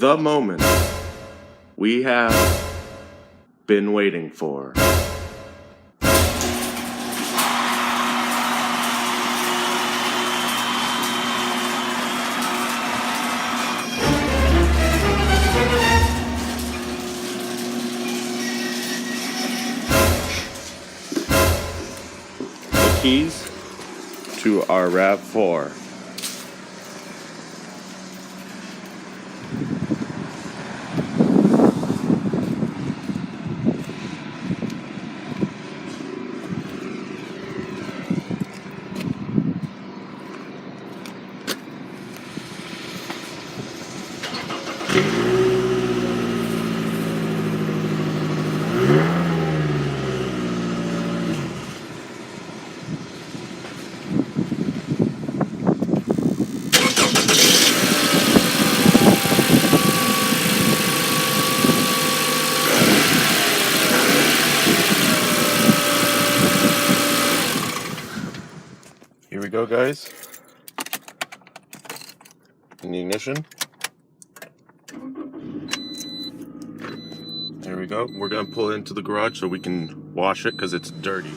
the moment we have been waiting for. The keys to our RAV4. Here we go, guys. In the ignition. There we go. We're gonna pull it into the garage so we can wash it because it's dirty.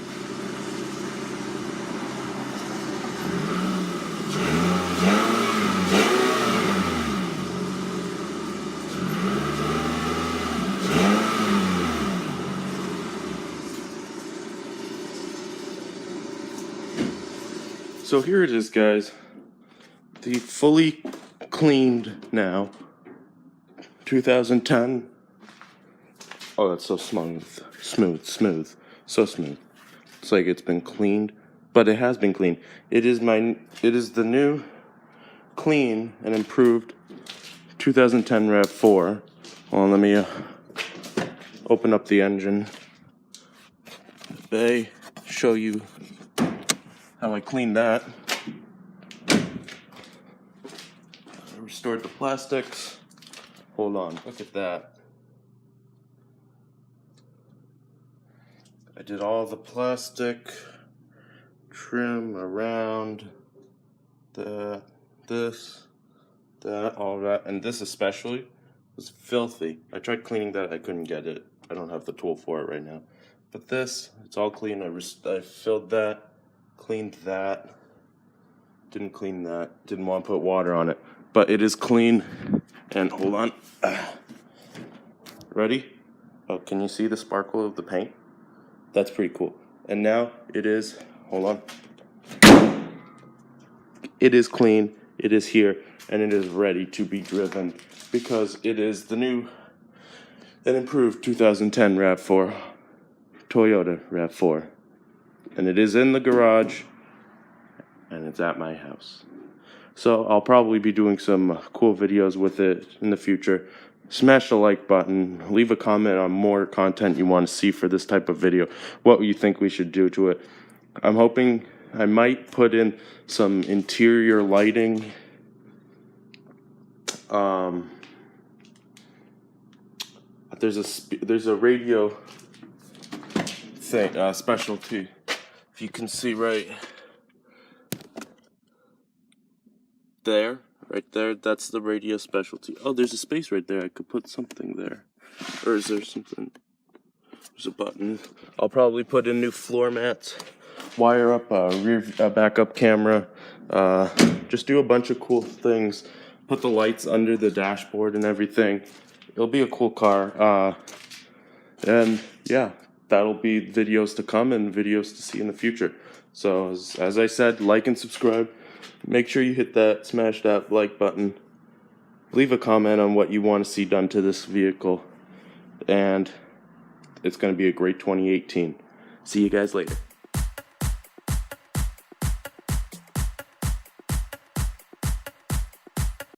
So here it is, guys. The fully cleaned now 2010. Oh, that's so smooth. So smooth. It's like it's been cleaned, but it has been cleaned. It is the new clean and improved 2010 RAV4. Well, let me open up the engine bay, show you how I cleaned that. I restored the plastics. Hold on, look at that. I did all the plastic trim around this, all that, and this especially was filthy. I tried cleaning that, I couldn't get it. I don't have the tool for it right now. But this, it's all clean. I filled that. Cleaned that. Didn't clean that. Didn't want to put water on it. But it is clean. And hold on. Ready? Oh, can you see the sparkle of the paint? That's pretty cool. And now it is, hold on. It is clean. It is here. And it is ready to be driven. Because it is the new and improved 2010 RAV4. Toyota RAV4. And it is in the garage, and it's at my house. So I'll probably be doing some cool videos with it in the future. Smash the like button, leave a comment on more content you want to see for this type of video, what you think we should do to it. I'm hoping I might put in some interior lighting. There's a radio thing, specialty. If you can see right there, that's the radio specialty. Oh, there's a space right there. I could put something there. Or is there something? There's a button. I'll probably put in new floor mats, wire up a backup camera, just do a bunch of cool things. Put the lights under the dashboard and everything. It'll be a cool car. And yeah. That'll be videos to come and videos to see in the future. So as I said, like and subscribe. Make sure you hit that, smash that like button. Leave a comment on what you want to see done to this vehicle. And it's going to be a great 2018. See you guys later.